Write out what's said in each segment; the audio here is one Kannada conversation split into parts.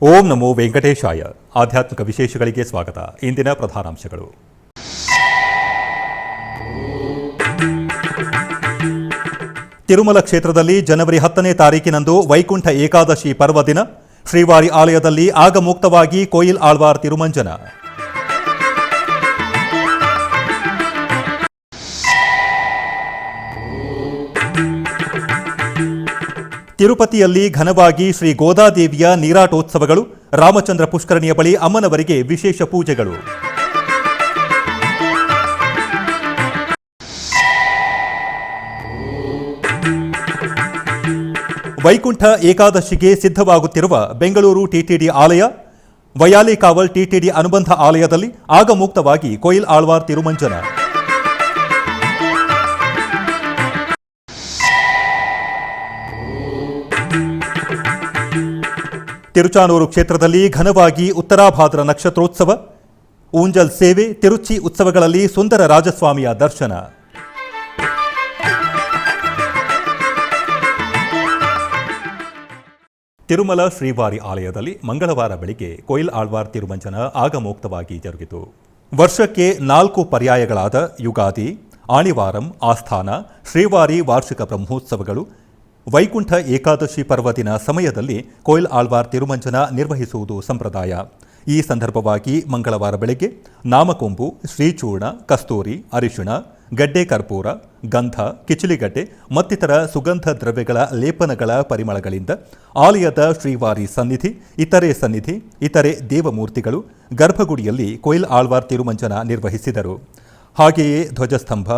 ಓಂ ನಮೋ ವೆಂಕಟೇಶಾಯ. ಆಧ್ಯಾತ್ಮಿಕ ವಿಶೇಷಗಳಿಗೆ ಸ್ವಾಗತ. ಇಂದಿನ ಪ್ರಧಾನಾಂಶಗಳು. ತಿರುಮಲ ಕ್ಷೇತ್ರದಲ್ಲಿ ಜನವರಿ 10ನೇ ತಾರೀಕಿನಂದು ವೈಕುಂಠ ಏಕಾದಶಿ ಪರ್ವದಿನ ಶ್ರೀವಾರಿ ಆಲಯದಲ್ಲಿ ಆಗಮುಕ್ತವಾಗಿ ಕೋಯಿಲ್ ಆಳ್ವಾರ್ ತಿರುಮಂಜನ. ತಿರುಪತಿಯಲ್ಲಿ ಘನವಾಗಿ ಶ್ರೀ ಗೋದಾದೇವಿಯ ನೀರಾಟೋತ್ಸವಗಳು. ರಾಮಚಂದ್ರ ಪುಷ್ಕರಣಿಯ ಬಳಿ ಅಮ್ಮನವರಿಗೆ ವಿಶೇಷ ಪೂಜೆಗಳು. ವೈಕುಂಠ ಏಕಾದಶಿಗೆ ಸಿದ್ಧವಾಗುತ್ತಿರುವ ಬೆಂಗಳೂರು ಟಿಟಿಡಿ ಆಲಯ. ವಯಾಲಿಕಾವಲ್ ಟಿಟಿಡಿ ಅನುಬಂಧ ಆಲಯದಲ್ಲಿ ಆಗಮುಕ್ತವಾಗಿ ಕೋಯಿಲ್ ಆಳ್ವಾರ್ ತಿರುಮಂಜನ. ತಿರುಚಾನೂರು ಕ್ಷೇತ್ರದಲ್ಲಿ ಘನವಾಗಿ ಉತ್ತರಾಭಾದ್ರ ನಕ್ಷತ್ರೋತ್ಸವ. ಊಂಜಲ್ ಸೇವೆ, ತಿರುಚಿ ಉತ್ಸವಗಳಲ್ಲಿ ಸುಂದರ ರಾಜಸ್ವಾಮಿಯ ದರ್ಶನ. ತಿರುಮಲ ಶ್ರೀವಾರಿ ಆಲಯದಲ್ಲಿ ಮಂಗಳವಾರ ಬೆಳಿಗ್ಗೆ ಕೋಯಿಲ್ ಆಳ್ವಾರ್ ತಿರುಮಂಜನ ಆಗಮೋಕ್ತವಾಗಿ ಜರುಗಿತು. ವರ್ಷಕ್ಕೆ 4 ಪರ್ಯಾಯಗಳಾದ ಯುಗಾದಿ, ಆಣಿವಾರಂ, ಆಸ್ಥಾನ, ಶ್ರೀವಾರಿ ವಾರ್ಷಿಕ ಬ್ರಹ್ಮೋತ್ಸವಗಳು, ವೈಕುಂಠ ಏಕಾದಶಿ ಪರ್ವದಿನ ಸಮಯದಲ್ಲಿ ಕೋಯಿಲ್ ಆಳ್ವಾರ್ ತಿರುಮಂಜನ ನಿರ್ವಹಿಸುವುದು ಸಂಪ್ರದಾಯ. ಈ ಸಂದರ್ಭವಾಗಿ ಮಂಗಳವಾರ ಬೆಳಗ್ಗೆ ನಾಮಕೊಂಬು, ಶ್ರೀಚೂರ್ಣ, ಕಸ್ತೂರಿ, ಅರಿಶಿಣ, ಗಡ್ಡೆ ಕರ್ಪೂರ, ಗಂಧ, ಕಿಚಿಲಿಗಡ್ಡೆ ಮತ್ತಿತರ ಸುಗಂಧ ದ್ರವ್ಯಗಳ ಲೇಪನಗಳ ಪರಿಮಳಗಳಿಂದ ಆಲಯದ ಶ್ರೀವಾರಿ ಸನ್ನಿಧಿ, ಇತರೆ ದೇವಮೂರ್ತಿಗಳು ಗರ್ಭಗುಡಿಯಲ್ಲಿ ಕೋಯಿಲ್ ಆಳ್ವಾರ್ ತಿರುಮಂಜನ ನಿರ್ವಹಿಸಿದರು. ಹಾಗೆಯೇ ಧ್ವಜಸ್ತಂಭ,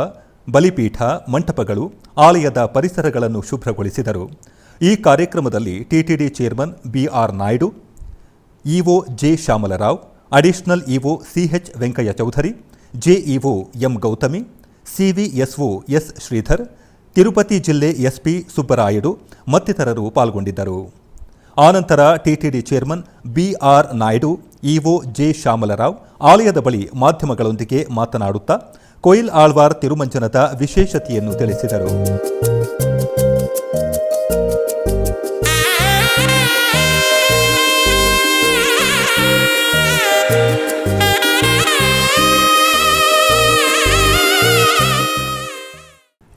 ಬಲಿಪೀಠ, ಮಂಟಪಗಳು, ಆಲಯದ ಪರಿಸರಗಳನ್ನು ಶುಭ್ರಗೊಳಿಸಿದರು. ಈ ಕಾರ್ಯಕ್ರಮದಲ್ಲಿ TTD chairman BR Naidu, EO J Shyamalarao, additional EO CH Venkaiah Chowdary, JEO M Gautami, CVSO S Sridhar, Tirupati ಜಿಲ್ಲೆ ಎಸ್ಪಿ ಸುಬ್ಬರಾಯುಡು ಮತ್ತಿತರರು ಪಾಲ್ಗೊಂಡಿದ್ದರು. ಆನಂತರ TTD chairman BR Naidu, EO J Shyamalarao ಆಲಯದ ಬಳಿ ಮಾಧ್ಯಮಗಳೊಂದಿಗೆ ಮಾತನಾಡುತ್ತಾ ಕೋಯಿಲ್ ಆಳ್ವಾರ್ ತಿರುಮಂಜನದ ವಿಶೇಷತೆಯನ್ನು ತಿಳಿಸಿದರು.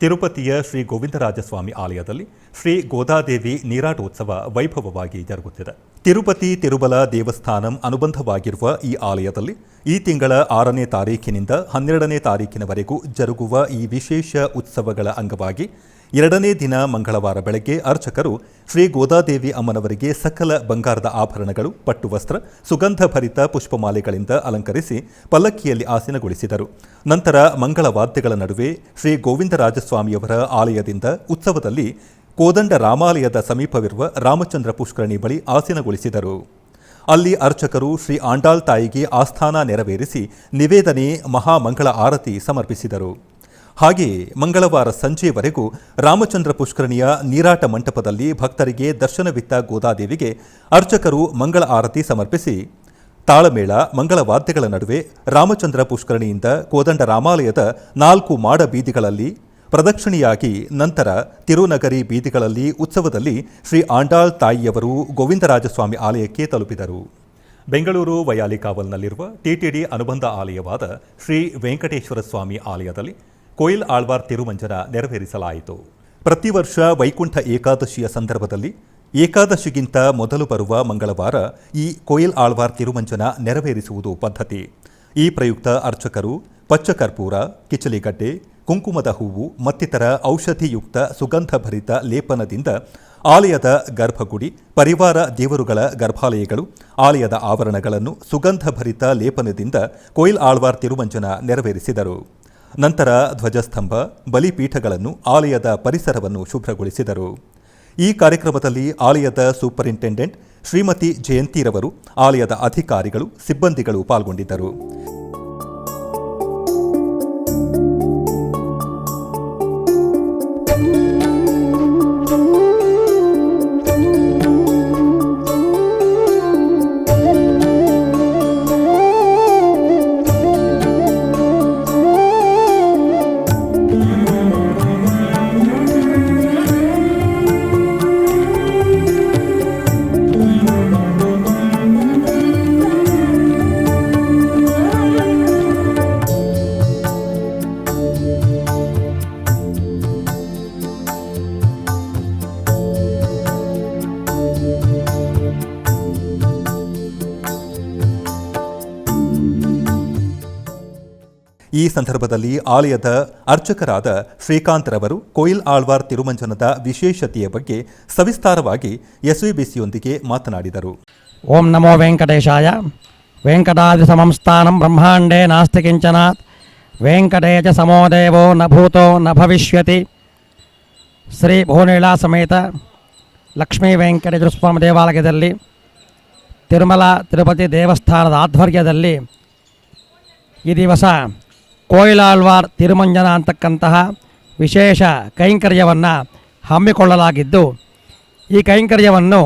ತಿರುಪತಿಯ ಶ್ರೀ ಗೋವಿಂದರಾಜಸ್ವಾಮಿ ಆಲಯದಲ್ಲಿ ಶ್ರೀ ಗೋದಾದೇವಿ ನೀರಾಟೋತ್ಸವ ವೈಭವವಾಗಿ ಜರುಗುತ್ತಿದೆ. ತಿರುಪತಿ ತಿರುಮಲ ದೇವಸ್ಥಾನಂ ಅನುಬಂಧವಾಗಿರುವ ಈ ಆಲಯದಲ್ಲಿ ಈ ತಿಂಗಳ 6ನೇ ತಾರೀಖಿನಿಂದ 12ನೇ ತಾರೀಖಿನವರೆಗೂ ಜರುಗುವ ಈ ವಿಶೇಷ ಉತ್ಸವಗಳ ಅಂಗವಾಗಿ 2ನೇ ದಿನ ಮಂಗಳವಾರ ಬೆಳಗ್ಗೆ ಅರ್ಚಕರು ಶ್ರೀ ಗೋದಾದೇವಿ ಅಮ್ಮನವರಿಗೆ ಸಕಲ ಬಂಗಾರದ ಆಭರಣಗಳು, ಪಟ್ಟುವಸ್ತ್ರ, ಸುಗಂಧಭರಿತ ಪುಷ್ಪಮಾಲೆಗಳಿಂದ ಅಲಂಕರಿಸಿ ಪಲ್ಲಕ್ಕಿಯಲ್ಲಿ ಆಸೀನಗೊಳಿಸಿದರು. ನಂತರ ಮಂಗಳವಾದ್ಯಗಳ ನಡುವೆ ಶ್ರೀ ಗೋವಿಂದರಾಜಸ್ವಾಮಿಯವರ ಆಲಯದಿಂದ ಉತ್ಸವದಲ್ಲಿ ಕೋದಂಡ ರಾಮಾಲಯದ ಸಮೀಪವಿರುವ ರಾಮಚಂದ್ರ ಪುಷ್ಕರಣಿ ಬಳಿ ಆಸೀನಗೊಳಿಸಿದರು. ಅಲ್ಲಿ ಅರ್ಚಕರು ಶ್ರೀ ಆಂಡಾಳ್ ತಾಯಿಗೆ ಆಸ್ಥಾನ ನೆರವೇರಿಸಿ ನಿವೇದನೆ, ಮಹಾಮಂಗಳ ಆರತಿ ಸಮರ್ಪಿಸಿದರು. ಹಾಗೆಯೇ ಮಂಗಳವಾರ ಸಂಜೆಯವರೆಗೂ ರಾಮಚಂದ್ರ ಪುಷ್ಕರಣಿಯ ನೀರಾಟ ಮಂಟಪದಲ್ಲಿ ಭಕ್ತರಿಗೆ ದರ್ಶನವಿತ್ತ ಗೋದಾದೇವಿಗೆ ಅರ್ಚಕರು ಮಂಗಳ ಆರತಿ ಸಮರ್ಪಿಸಿ ತಾಳಮೇಳ, ಮಂಗಳವಾದ್ಯಗಳ ನಡುವೆ ರಾಮಚಂದ್ರ ಪುಷ್ಕರಣಿಯಿಂದ ಕೋದಂಡ ರಾಮಾಲಯದ 4 ಮಾಡ ಬೀದಿಗಳಲ್ಲಿ ಪ್ರದಕ್ಷಿಣೆಯಾಗಿ ನಂತರ ತಿರುನಗರಿ ಬೀದಿಗಳಲ್ಲಿ ಉತ್ಸವದಲ್ಲಿ ಶ್ರೀ ಆಂಡಾಳ್ ತಾಯಿಯವರು ಗೋವಿಂದರಾಜಸ್ವಾಮಿ ಆಲಯಕ್ಕೆ ತಲುಪಿದರು. ಬೆಂಗಳೂರು ವಯಾಲಿಕಾವಲ್ನಲ್ಲಿರುವ ಟಿಟಿಡಿ ಅನುಬಂಧ ಆಲಯವಾದ ಶ್ರೀ ವೆಂಕಟೇಶ್ವರ ಸ್ವಾಮಿ ಆಲಯದಲ್ಲಿ ಕೋಯಿಲ್ ಆಳ್ವಾರ್ ತಿರುಮಂಜನ ನೆರವೇರಿಸಲಾಯಿತು. ಪ್ರತಿ ವರ್ಷ ವೈಕುಂಠ ಏಕಾದಶಿಯ ಸಂದರ್ಭದಲ್ಲಿ ಏಕಾದಶಿಗಿಂತ ಮೊದಲು ಬರುವ ಮಂಗಳವಾರ ಈ ಕೋಯಿಲ್ ಆಳ್ವಾರ್ ತಿರುಮಂಜನ ನೆರವೇರಿಸುವುದು ಪದ್ಧತಿ. ಈ ಪ್ರಯುಕ್ತ ಅರ್ಚಕರು ಪಚ್ಚಕರ್ಪೂರ, ಕಿಚಲಿಗಡ್ಡೆ, ಕುಂಕುಮದ ಹೂವು ಮತ್ತಿತರ ಔಷಧಿಯುಕ್ತ ಸುಗಂಧಭರಿತ ಲೇಪನದಿಂದ ಆಲಯದ ಗರ್ಭಗುಡಿ, ಪರಿವಾರ ದೇವರುಗಳ ಗರ್ಭಾಲಯಗಳು, ಆಲಯದ ಆವರಣಗಳನ್ನು ಸುಗಂಧಭರಿತ ಲೇಪನದಿಂದ ಕೋಯಿಲ್ ಆಳ್ವಾರ್ ತಿರುಮಂಜನ ನೆರವೇರಿಸಿದರು. ನಂತರ ಧ್ವಜಸ್ತಂಭ, ಬಲಿಪೀಠಗಳನ್ನು, ಆಲಯದ ಪರಿಸರವನ್ನು ಶುಭ್ರಗೊಳಿಸಿದರು. ಈ ಕಾರ್ಯಕ್ರಮದಲ್ಲಿ ಆಲಯದ ಸೂಪರಿಂಟೆಂಡೆಂಟ್ ಶ್ರೀಮತಿ ಜಯಂತಿರವರು, ಆಲಯದ ಅಧಿಕಾರಿಗಳು, ಸಿಬ್ಬಂದಿಗಳು ಪಾಲ್ಗೊಂಡಿದ್ದರು. ಈ ಸಂದರ್ಭದಲ್ಲಿ ಆಲಯದ ಅರ್ಚಕರಾದ ಶ್ರೀಕಾಂತ್ ರವರು ಕೊಯಿಲ್ ಆಳ್ವಾರ್ ತಿರುಮಂಜನದ ವಿಶೇಷತೆಯ ಬಗ್ಗೆ ಸವಿಸ್ತಾರವಾಗಿ ಎಸ್ವಿಬಿಸಿಯೊಂದಿಗೆ ಮಾತನಾಡಿದರು. ಓಂ ನಮೋ ವೆಂಕಟೇಶಾಯ. ವೆಂಕಟಾದ್ರಿ ಸಮಂ ಸ್ಥಾನಂ ಬ್ರಹ್ಮಾಂಡೇ ನಾಸ್ತಿ ಕಿಂಚನಾತ್. ವೆಂಕಟೇಶ ಸಮೋ ದೇವೋ ನ ಭೂತೋ ನ ಭವಿಷ್ಯತಿ. ಶ್ರೀ ಭುವನಲೀಲಾ ಸಮೇತ ಲಕ್ಷ್ಮೀ ವೆಂಕಟೇಶ್ವರ ಸ್ವಾಮಿ ದೇವಾಲಯದಲ್ಲಿ ತಿರುಮಲ ತಿರುಪತಿ ದೇವಸ್ಥಾನದ ಆಧ್ವರ್ಯದಲ್ಲಿ ಈ ದಿವಸ ಕೋಯಿಲಾಳ್ವಾರ್ ತಿರುಮಂಜನ ಅಂತಕ್ಕಂತಹ ವಿಶೇಷ ಕೈಂಕರ್ಯವನ್ನು ಹಮ್ಮಿಕೊಳ್ಳಲಾಗಿದ್ದು, ಈ ಕೈಂಕರ್ಯವನ್ನು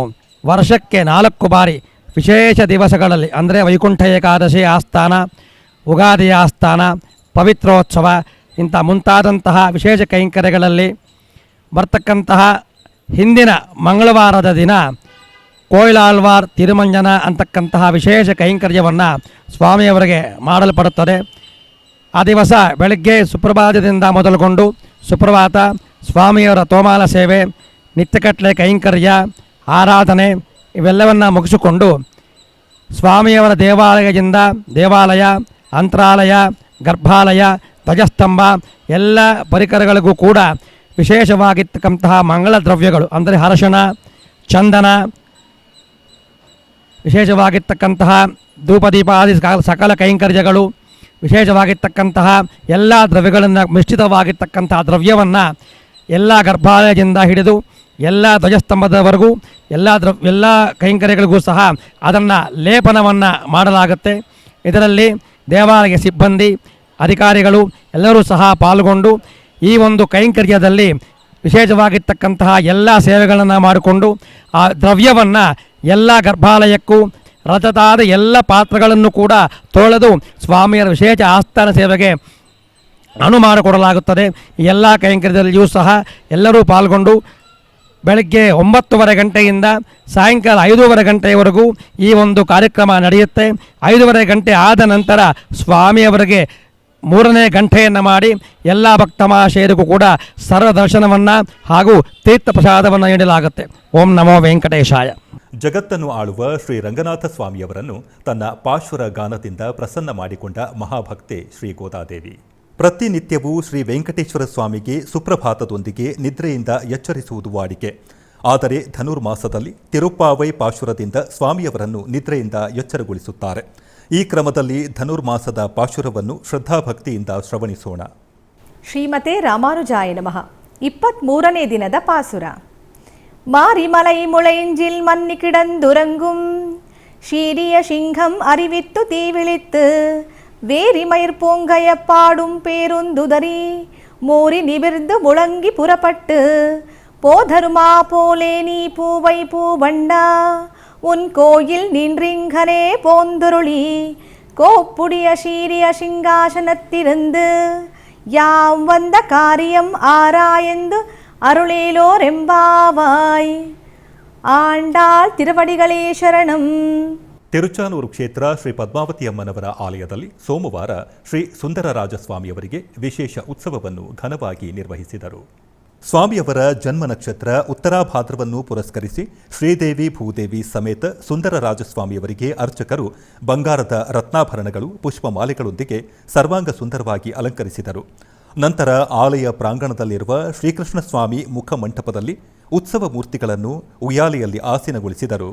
ವರ್ಷಕ್ಕೆ 4 ಬಾರಿ ವಿಶೇಷ ದಿವಸಗಳಲ್ಲಿ ಅಂದರೆ ವೈಕುಂಠ ಏಕಾದಶಿ ಆಸ್ಥಾನ, ಉಗಾದಿ ಆಸ್ಥಾನ, ಪವಿತ್ರೋತ್ಸವ ಇಂಥ ಮುಂತಾದಂತಹ ವಿಶೇಷ ಕೈಂಕರ್ಯಗಳಲ್ಲಿ ಬರ್ತಕ್ಕಂತಹ ಹಿಂದಿನ ಮಂಗಳವಾರದ ದಿನ ಕೋಯಿಲಾಳ್ವಾರ್ ತಿರುಮಂಜನ ಅಂತಕ್ಕಂತಹ ವಿಶೇಷ ಕೈಂಕರ್ಯವನ್ನು ಸ್ವಾಮಿಯವರಿಗೆ ಮಾಡಲ್ಪಡುತ್ತದೆ. ಆ ದಿವಸ ಬೆಳಗ್ಗೆ ಸುಪ್ರಭಾತದಿಂದ ಮೊದಲುಗೊಂಡು ಸುಪ್ರಭಾತ, ಸ್ವಾಮಿಯವರ ತೋಮಾಲ ಸೇವೆ, ನಿತ್ಯಕಟ್ಲೆ ಕೈಂಕರ್ಯ, ಆರಾಧನೆ ಇವೆಲ್ಲವನ್ನು ಮುಗಿಸಿಕೊಂಡು ಸ್ವಾಮಿಯವರ ದೇವಾಲಯದಿಂದ ದೇವಾಲಯ, ಅಂತರಾಲಯ, ಗರ್ಭಾಲಯ, ಧ್ವಜಸ್ತಂಭ ಎಲ್ಲ ಪರಿಕರಗಳಿಗೂ ಕೂಡ ವಿಶೇಷವಾಗಿರ್ತಕ್ಕಂತಹ ಮಂಗಳ ದ್ರವ್ಯಗಳು ಅಂದರೆ ಅರಶಿಣ, ಚಂದನ, ವಿಶೇಷವಾಗಿರ್ತಕ್ಕಂತಹ ಧೂಪದೀಪಾದಿ ಸಕಲ ಕೈಂಕರ್ಯಗಳು, ವಿಶೇಷವಾಗಿರ್ತಕ್ಕಂತಹ ಎಲ್ಲ ದ್ರವ್ಯಗಳನ್ನು ಮಿಶ್ರಿತವಾಗಿರ್ತಕ್ಕಂತಹ ದ್ರವ್ಯವನ್ನು ಎಲ್ಲ ಗರ್ಭಾಲಯದಿಂದ ಹಿಡಿದು ಎಲ್ಲ ಧ್ವಜಸ್ತಂಭದವರೆಗೂ ಎಲ್ಲ ಕೈಂಕರ್ಯಗಳಿಗೂ ಸಹ ಅದನ್ನು ಲೇಪನವನ್ನು ಮಾಡಲಾಗುತ್ತೆ. ಇದರಲ್ಲಿ ದೇವಾಲಯ ಸಿಬ್ಬಂದಿ, ಅಧಿಕಾರಿಗಳು ಎಲ್ಲರೂ ಸಹ ಪಾಲ್ಗೊಂಡು ಈ ಒಂದು ಕೈಂಕರ್ಯದಲ್ಲಿ ವಿಶೇಷವಾಗಿರ್ತಕ್ಕಂತಹ ಎಲ್ಲ ಸೇವೆಗಳನ್ನು ಮಾಡಿಕೊಂಡು ಆ ದ್ರವ್ಯವನ್ನು ಎಲ್ಲ ಗರ್ಭಾಲಯಕ್ಕೂ ರಜತಾದ ಎಲ್ಲ ಪಾತ್ರಗಳನ್ನು ಕೂಡ ತೊಳೆದು ಸ್ವಾಮಿಯರ ವಿಶೇಷ ಆಸ್ಥಾನ ಸೇವೆಗೆ ಮಾಡಿಕೊಡಲಾಗುತ್ತದೆ. ಈ ಎಲ್ಲ ಕೈಂಕರ್ಯದಲ್ಲಿಯೂ ಸಹ ಎಲ್ಲರೂ ಪಾಲ್ಗೊಂಡು ಬೆಳಗ್ಗೆ 9:30 ಗಂಟೆಯಿಂದ ಸಾಯಂಕಾಲ 5:30 ಗಂಟೆಯವರೆಗೂ ಈ ಒಂದು ಕಾರ್ಯಕ್ರಮ ನಡೆಯುತ್ತೆ. 5:30 ಗಂಟೆ ಆದ ನಂತರ ಸ್ವಾಮಿಯವರಿಗೆ 3ನೇ ಗಂಟೆಯನ್ನು ಮಾಡಿ ಎಲ್ಲ ಭಕ್ತ ಮಹಾಶಯರಿಗೂ ಕೂಡ ಸರ್ವ ದರ್ಶನವನ್ನು ಹಾಗೂ ತೀರ್ಥ ಪ್ರಸಾದವನ್ನು ನೀಡಲಾಗುತ್ತೆ. ಓಂ ನಮೋ ವೆಂಕಟೇಶಾಯ. ಜಗತ್ತನ್ನು ಆಳುವ ಶ್ರೀ ರಂಗನಾಥ ಸ್ವಾಮಿಯವರನ್ನು ತನ್ನ ಪಾಶ್ವರ ಗಾನದಿಂದ ಪ್ರಸನ್ನ ಮಾಡಿಕೊಂಡ ಮಹಾಭಕ್ತೆ ಶ್ರೀ ಗೋದಾದೇವಿ ಪ್ರತಿನಿತ್ಯವೂ ಶ್ರೀ ವೆಂಕಟೇಶ್ವರ ಸ್ವಾಮಿಗೆ ಸುಪ್ರಭಾತದೊಂದಿಗೆ ನಿದ್ರೆಯಿಂದ ಎಚ್ಚರಿಸುವುದು ವಾಡಿಕೆ. ಆದರೆ ಧನುರ್ಮಾಸದಲ್ಲಿ ತಿರುಪ್ಪಾವೈ ಪಾಶುರದಿಂದ ಸ್ವಾಮಿಯವರನ್ನು ನಿದ್ರೆಯಿಂದ ಎಚ್ಚರಗೊಳಿಸುತ್ತಾರೆ. ಈ ಕ್ರಮದಲ್ಲಿ ಧನುರ್ಮಾಸದ ಪಾಶುರವನ್ನು ಶ್ರದ್ಧಾಭಕ್ತಿಯಿಂದ ಶ್ರವಣಿಸೋಣ. ಶ್ರೀಮತೆ ರಾಮಾನುಜಾಯ ನಮಃ. 23ನೇ ದಿನದ ಪಾಸುರ. மாரிமலை முளைஞ்சில் மன்னி கிடந்துறங்கும் ஷீரிய சிங்கம் அறிவித்து தீவிழித்து வேரிமயிர் பூங்கைய பாடும் பேருந்துதறி மோரி நிமிர்ந்து முழங்கி புறப்பட்டு போதருமா போலே நீ பூவை பூவண்டா உன் கோயில் நின்றிங்கனே போந்துருளி கோப்புடிய சீரிய சிங்காசனத்திருந்து யாம் வந்த காரியம் ஆராயந்து ಅರುಳೇಲೋರೆಂಬಾವಾಯ್. ಆಂಡಾಳ್ ತಿರುವಡಿಗಳೇ ಶರಣಂ. ತಿರುಚಾನೂರು ಕ್ಷೇತ್ರ ಶ್ರೀ ಪದ್ಮಾವತಿ ಅಮ್ಮನವರ ಆಲಯದಲ್ಲಿ ಸೋಮವಾರ ಶ್ರೀ ಸುಂದರರಾಜಸ್ವಾಮಿಯವರಿಗೆ ವಿಶೇಷ ಉತ್ಸವವನ್ನು ಘನವಾಗಿ ನಿರ್ವಹಿಸಿದರು. ಸ್ವಾಮಿಯವರ ಜನ್ಮ ನಕ್ಷತ್ರ ಉತ್ತರಾಭಾದ್ರವನ್ನು ಪುರಸ್ಕರಿಸಿ ಶ್ರೀದೇವಿ ಭೂದೇವಿ ಸಮೇತ ಸುಂದರರಾಜಸ್ವಾಮಿಯವರಿಗೆ ಅರ್ಚಕರು ಬಂಗಾರದ ರತ್ನಾಭರಣಗಳು, ಪುಷ್ಪಮಾಲೆಗಳೊಂದಿಗೆ ಸರ್ವಾಂಗ ಸುಂದರವಾಗಿ ಅಲಂಕರಿಸಿದರು. ನಂತರ ಆಲಯ ಪ್ರಾಂಗಣದಲ್ಲಿರುವ ಶ್ರೀಕೃಷ್ಣಸ್ವಾಮಿ ಮುಖಮಂಟಪದಲ್ಲಿ ಉತ್ಸವ ಮೂರ್ತಿಗಳನ್ನು ಉಯ್ಯಾಲೆಯಲ್ಲಿ ಆಸೀನಗೊಳಿಸಿದರು.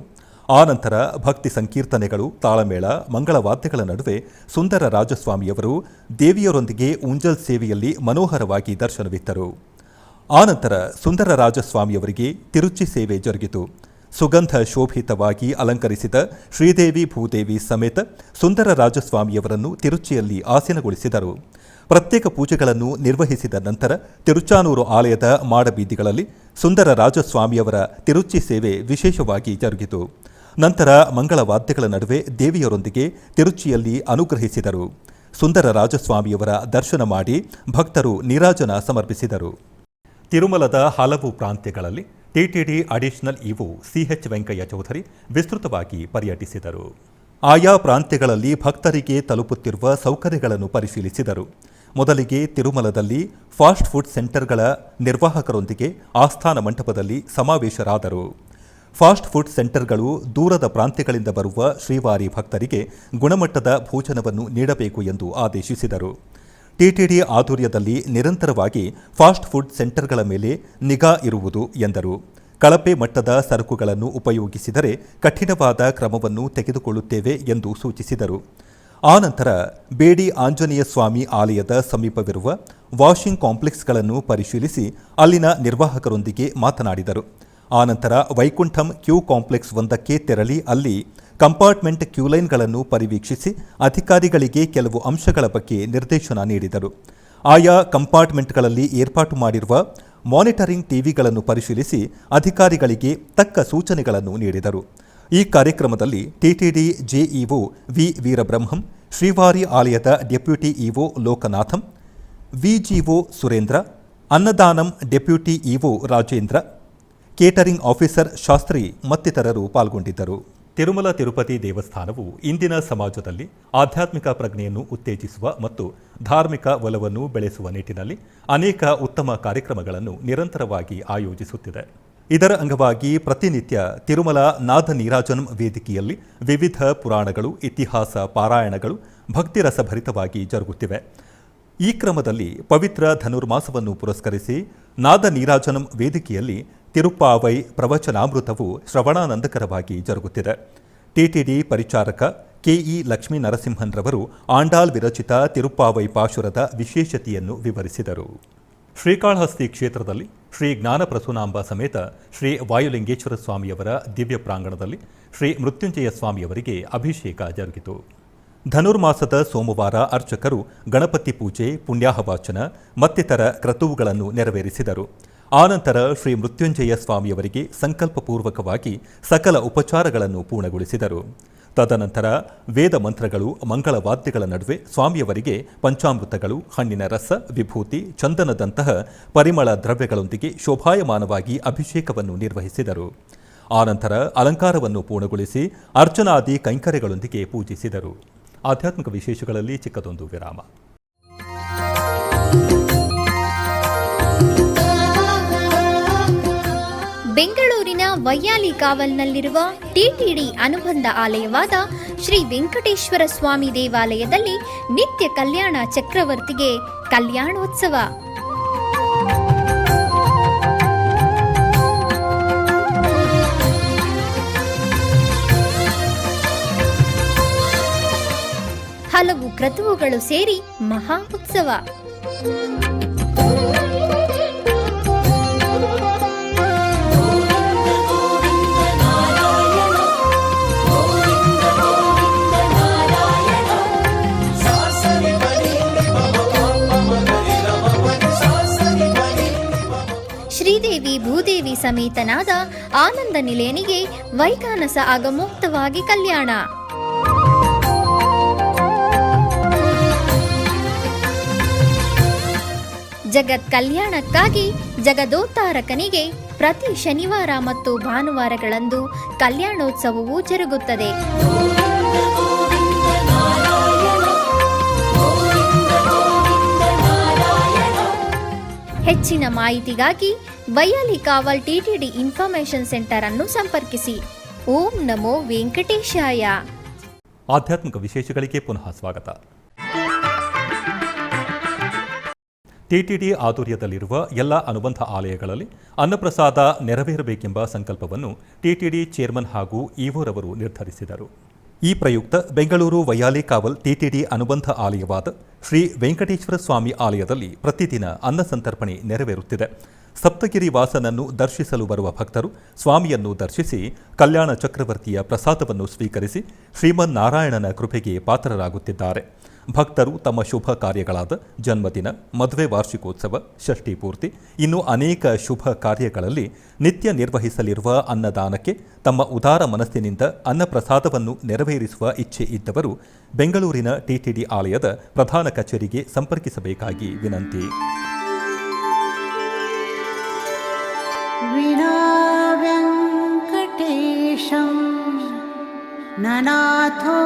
ಆನಂತರ ಭಕ್ತಿ ಸಂಕೀರ್ತನೆಗಳು, ತಾಳಮೇಳ, ಮಂಗಳವಾದ್ಯಗಳ ನಡುವೆ ಸುಂದರ ರಾಜಸ್ವಾಮಿಯವರು ದೇವಿಯರೊಂದಿಗೆ ಊಂಜಲ್ ಸೇವೆಯಲ್ಲಿ ಮನೋಹರವಾಗಿ ದರ್ಶನವಿತ್ತರು. ಆನಂತರ ಸುಂದರ ರಾಜಸ್ವಾಮಿಯವರಿಗೆ ತಿರುಚಿ ಸೇವೆ ಜರುಗಿತು. ಸುಗಂಧ ಶೋಭಿತವಾಗಿ ಅಲಂಕರಿಸಿದ ಶ್ರೀದೇವಿ ಭೂದೇವಿ ಸಮೇತ ಸುಂದರ ರಾಜಸ್ವಾಮಿಯವರನ್ನು ತಿರುಚಿಯಲ್ಲಿ ಆಸೀನಗೊಳಿಸಿದರು. ಪ್ರತ್ಯೇಕ ಪೂಜೆಗಳನ್ನು ನಿರ್ವಹಿಸಿದ ನಂತರ ತಿರುಚಾನೂರು ಆಲಯದ ಮಾಡಬೀದಿಗಳಲ್ಲಿ ಸುಂದರ ರಾಜಸ್ವಾಮಿಯವರ ತಿರುಚಿ ಸೇವೆ ವಿಶೇಷವಾಗಿ ಜರುಗಿತು. ನಂತರ ಮಂಗಳವಾದ್ಯಗಳ ನಡುವೆ ದೇವಿಯರೊಂದಿಗೆ ತಿರುಚಿಯಲ್ಲಿ ಅನುಗ್ರಹಿಸಿದರು. ಸುಂದರ ರಾಜಸ್ವಾಮಿಯವರ ದರ್ಶನ ಮಾಡಿ ಭಕ್ತರು ನೀರಾಜನ ಸಮರ್ಪಿಸಿದರು. ತಿರುಮಲದ ಹಲವು ಪ್ರಾಂತ್ಯಗಳಲ್ಲಿ TTD additional EO CH Venkaiah Chowdary ವಿಸ್ತೃತವಾಗಿ ಪರ್ಯಟಿಸಿದರು. ಆಯಾ ಪ್ರಾಂತ್ಯಗಳಲ್ಲಿ ಭಕ್ತರಿಗೆ ತಲುಪುತ್ತಿರುವ ಸೌಕರ್ಯಗಳನ್ನು ಪರಿಶೀಲಿಸಿದರು. ಮೊದಲಿಗೆ ತಿರುಮಲದಲ್ಲಿ ಫಾಸ್ಟ್ ಫುಡ್ ಸೆಂಟರ್ಗಳ ನಿರ್ವಾಹಕರೊಂದಿಗೆ ಆಸ್ಥಾನ ಮಂಟಪದಲ್ಲಿ ಸಮಾವೇಶರಾದರು. ಫಾಸ್ಟ್ ಫುಡ್ ಸೆಂಟರ್ಗಳು ದೂರದ ಪ್ರಾಂತ್ಯಗಳಿಂದ ಬರುವ ಶ್ರೀವಾರಿ ಭಕ್ತರಿಗೆ ಗುಣಮಟ್ಟದ ಭೋಜನವನ್ನು ನೀಡಬೇಕು ಎಂದು ಆದೇಶಿಸಿದರು. ಟಿಟಿಡಿ ಆಧ್ವರ್ಯದಲ್ಲಿ ನಿರಂತರವಾಗಿ ಫಾಸ್ಟ್ ಫುಡ್ ಸೆಂಟರ್ಗಳ ಮೇಲೆ ನಿಗಾ ಇರುವುದು ಎಂದರು. ಕಳಪೆ ಮಟ್ಟದ ಸರಕುಗಳನ್ನು ಉಪಯೋಗಿಸಿದರೆ ಕಠಿಣವಾದ ಕ್ರಮವನ್ನು ತೆಗೆದುಕೊಳ್ಳುತ್ತೇವೆ ಎಂದು ಸೂಚಿಸಿದರು. ಆನಂತರ ಬೇಡಿ ಆಂಜನೇಯ ಸ್ವಾಮಿ ಆಲಯದ ಸಮೀಪವಿರುವ ವಾಷಿಂಗ್ ಕಾಂಪ್ಲೆಕ್ಸ್ಗಳನ್ನು ಪರಿಶೀಲಿಸಿ ಅಲ್ಲಿನ ನಿರ್ವಾಹಕರೊಂದಿಗೆ ಮಾತನಾಡಿದರು. ಆನಂತರ ವೈಕುಂಠಂ ಕ್ಯೂ ಕಾಂಪ್ಲೆಕ್ಸ್ ಒಂದಕ್ಕೆ ತೆರಳಿ ಅಲ್ಲಿ ಕಂಪಾರ್ಟ್ಮೆಂಟ್ ಕ್ಯೂಲೈನ್ಗಳನ್ನು ಪರಿವೀಕ್ಷಿಸಿ ಅಧಿಕಾರಿಗಳಿಗೆ ಕೆಲವು ಅಂಶಗಳ ಬಗ್ಗೆ ನಿರ್ದೇಶನ ನೀಡಿದರು. ಆಯಾ ಕಂಪಾರ್ಟ್ಮೆಂಟ್ಗಳಲ್ಲಿ ಏರ್ಪಾಟು ಮಾಡಿರುವ ಮಾನಿಟರಿಂಗ್ ಟಿವಿಗಳನ್ನು ಪರಿಶೀಲಿಸಿ ಅಧಿಕಾರಿಗಳಿಗೆ ತಕ್ಕ ಸೂಚನೆಗಳನ್ನು ನೀಡಿದರು. ಈ ಕಾರ್ಯಕ್ರಮದಲ್ಲಿ TTD JEO V Veerabrahmam, Srivari ಆಲಯದ deputy EO Lokanatham, VGO Surendra, Annadanam deputy EO Rajendra, catering officer Shastri ಮತ್ತಿತರರು ಪಾಲ್ಗೊಂಡಿದ್ದರು. ತಿರುಮಲ ತಿರುಪತಿ ದೇವಸ್ಥಾನವು ಇಂದಿನ ಸಮಾಜದಲ್ಲಿ ಆಧ್ಯಾತ್ಮಿಕ ಪ್ರಜ್ಞೆಯನ್ನು ಉತ್ತೇಜಿಸುವ ಮತ್ತು ಧಾರ್ಮಿಕ ಒಲವನ್ನು ಬೆಳೆಸುವ ನಿಟ್ಟಿನಲ್ಲಿ ಅನೇಕ ಉತ್ತಮ ಕಾರ್ಯಕ್ರಮಗಳನ್ನು ನಿರಂತರವಾಗಿ ಆಯೋಜಿಸುತ್ತಿದೆ. ಇದರ ಅಂಗವಾಗಿ ಪ್ರತಿನಿತ್ಯ ತಿರುಮಲ ನಾದ ನೀರಾಜನಂ ವೇದಿಕೆಯಲ್ಲಿ ವಿವಿಧ ಪುರಾಣಗಳು, ಇತಿಹಾಸ ಪಾರಾಯಣಗಳು ಭಕ್ತಿರಸಭರಿತವಾಗಿ ಜರುಗುತ್ತಿವೆ. ಈ ಕ್ರಮದಲ್ಲಿ ಪವಿತ್ರ ಧನುರ್ಮಾಸವನ್ನು ಪುರಸ್ಕರಿಸಿ ನಾದ ನೀರಾಜನಂ ವೇದಿಕೆಯಲ್ಲಿ ತಿರುಪ್ಪಾವೈ ಪ್ರವಚನಾಮೃತವು ಶ್ರವಣಾನಂದಕರವಾಗಿ ಜರುಗುತ್ತಿದೆ. ಟಿಟಿಡಿ ಪರಿಚಾರಕ ಕೆಇ ಲಕ್ಷ್ಮೀ ನರಸಿಂಹನ್ರವರು ಆಂಡಾಳ್ ವಿರಚಿತ ತಿರುಪ್ಪಾವೈ ಪಾಶುರದ ವಿಶೇಷತೆಯನ್ನು ವಿವರಿಸಿದರು. ಶ್ರೀಕಾಳಹಸ್ತಿ ಕ್ಷೇತ್ರದಲ್ಲಿ ಶ್ರೀ ಜ್ಞಾನಪ್ರಸೂನಾಂಬ ಸಮೇತ ಶ್ರೀ ವಾಯುಲಿಂಗೇಶ್ವರ ಸ್ವಾಮಿಯವರ ದಿವ್ಯ ಪ್ರಾಂಗಣದಲ್ಲಿ ಶ್ರೀ ಮೃತ್ಯುಂಜಯ ಸ್ವಾಮಿಯವರಿಗೆ ಅಭಿಷೇಕ ಜರುಗಿತು. ಧನುರ್ಮಾಸದ ಸೋಮವಾರ ಅರ್ಚಕರು ಗಣಪತಿ ಪೂಜೆ, ಪುಣ್ಯಾಹವಾಚನ ಮತ್ತಿತರ ಕ್ರತುವುಗಳನ್ನು ನೆರವೇರಿಸಿದರು. ಆನಂತರ ಶ್ರೀ ಮೃತ್ಯುಂಜಯ ಸ್ವಾಮಿಯವರಿಗೆ ಸಂಕಲ್ಪಪೂರ್ವಕವಾಗಿ ಸಕಲ ಉಪಚಾರಗಳನ್ನು ಪೂರ್ಣಗೊಳಿಸಿದರು. ತದನಂತರ ವೇದ ಮಂತ್ರಗಳು, ಮಂಗಳವಾದ್ಯಗಳ ನಡುವೆ ಸ್ವಾಮಿಯವರಿಗೆ ಪಂಚಾಮೃತಗಳು, ಹಣ್ಣಿನ ರಸ, ವಿಭೂತಿ, ಚಂದನದಂತಹ ಪರಿಮಳ ದ್ರವ್ಯಗಳೊಂದಿಗೆ ಶೋಭಾಯಮಾನವಾಗಿ ಅಭಿಷೇಕವನ್ನು ನಿರ್ವಹಿಸಿದರು. ಆನಂತರ ಅಲಂಕಾರವನ್ನು ಪೂರ್ಣಗೊಳಿಸಿ ಅರ್ಚನಾದಿ ಕೈಂಕರ್ಯಗಳೊಂದಿಗೆ ಪೂಜಿಸಿದರು. ಆಧ್ಯಾತ್ಮಿಕ ವಿಶೇಷಗಳಲ್ಲಿ ಚಿಕ್ಕದೊಂದು ವಿರಾಮ. ಬೆಂಗಳೂರಿನ ವೈಯಾಲಿ ಕಾವಲ್ನಲ್ಲಿರುವ ಟಿಟಿಡಿ ಅನುಬಂಧ ಆಲಯವಾದ ಶ್ರೀ ವೆಂಕಟೇಶ್ವರ ಸ್ವಾಮಿ ದೇವಾಲಯದಲ್ಲಿ ನಿತ್ಯ ಕಲ್ಯಾಣ ಚಕ್ರವರ್ತಿಗೆ ಕಲ್ಯಾಣೋತ್ಸವ. ಹಲವು ಕ್ರತುವುಗಳು ಸೇರಿ ಮಹಾ ಉತ್ಸವ. ಶ್ರೀದೇವಿ ಭೂದೇವಿ ಸಮೇತನಾದ ಆನಂದ ನಿಲಯನಿಗೆ ವೈಖಾನಸ ಆಗಮೋಕ್ತವಾಗಿ ಕಲ್ಯಾಣ. ಜಗತ್ ಕಲ್ಯಾಣಕ್ಕಾಗಿ ಜಗದೋತ್ತಾರಕನಿಗೆ ಪ್ರತಿ ಶನಿವಾರ ಮತ್ತು ಭಾನುವಾರಗಳಂದು ಕಲ್ಯಾಣೋತ್ಸವವು ಜರುಗುತ್ತದೆ. ಹೆಚ್ಚಿನ ಮಾಹಿತಿಗಾಗಿ ವೈಯಾಲಿ ಕಾವಲ್ ಟಿಟಿಡಿ ಇನ್ಫಾರ್ಮೇಶನ್ ಸೆಂಟರ್ ಅನ್ನು ಸಂಪರ್ಕಿಸಿ. ಓಂ ನಮೋ ವೆಂಕಟೇಶಾಯ. ಆಧ್ಯಾತ್ಮಿಕ ವಿಶೇಷಗಳಿಗೆ ಪುನಃ ಸ್ವಾಗತ. ಟಿಟಿಡಿ ಆಧ್ವರ್ಯದಲ್ಲಿರುವ ಎಲ್ಲ ಅನುಬಂಧ ಆಲಯಗಳಲ್ಲಿ ಅನ್ನಪ್ರಸಾದ ನೆರವೇರಬೇಕೆಂಬ ಸಂಕಲ್ಪವನ್ನು ಟಿಟಿಡಿ ಚೇರ್ಮನ್ ಹಾಗೂ ಇಒರವರು ನಿರ್ಧರಿಸಿದರು. ಈ ಪ್ರಯುಕ್ತ ಬೆಂಗಳೂರು ವೈಯಾಲಿ ಕಾವಲ್ ಟಿಟಿಡಿ ಅನುಬಂಧ ಆಲಯವಾದ ಶ್ರೀ ವೆಂಕಟೇಶ್ವರ ಸ್ವಾಮಿ ಆಲಯದಲ್ಲಿ ಪ್ರತಿದಿನ ಅನ್ನ ಸಂತರ್ಪಣೆ ನೆರವೇರುತ್ತಿದೆ. ಸಪ್ತಗಿರಿ ವಾಸನನ್ನು ದರ್ಶಿಸಲು ಬರುವ ಭಕ್ತರು ಸ್ವಾಮಿಯನ್ನು ದರ್ಶಿಸಿ ಕಲ್ಯಾಣ ಚಕ್ರವರ್ತಿಯ ಪ್ರಸಾದವನ್ನು ಸ್ವೀಕರಿಸಿ ಶ್ರೀಮನ್ನಾರಾಯಣನ ಕೃಪೆಗೆ ಪಾತ್ರರಾಗುತ್ತಿದ್ದಾರೆ. ಭಕ್ತರು ತಮ್ಮ ಶುಭ ಕಾರ್ಯಗಳಾದ ಜನ್ಮದಿನ, ಮದುವೆ ವಾರ್ಷಿಕೋತ್ಸವ, ಷಷ್ಠಿ ಪೂರ್ತಿ, ಇನ್ನು ಅನೇಕ ಶುಭ ಕಾರ್ಯಗಳಲ್ಲಿ ನಿತ್ಯ ನಿರ್ವಹಿಸಲಿರುವ ಅನ್ನದಾನಕ್ಕೆ ತಮ್ಮ ಉದಾರ ಮನಸ್ಸಿನಿಂದ ಅನ್ನಪ್ರಸಾದವನ್ನು ನೆರವೇರಿಸುವ ಇಚ್ಛೆ ಇದ್ದವರು ಬೆಂಗಳೂರಿನ ಟಿಟಿಡಿ ಆಲಯದ ಪ್ರಧಾನ ಕಚೇರಿಗೆ ಸಂಪರ್ಕಿಸಬೇಕಾಗಿ ವಿನಂತಿ. ವೆಂಕಟೇಶಂ ನನಾಥೋ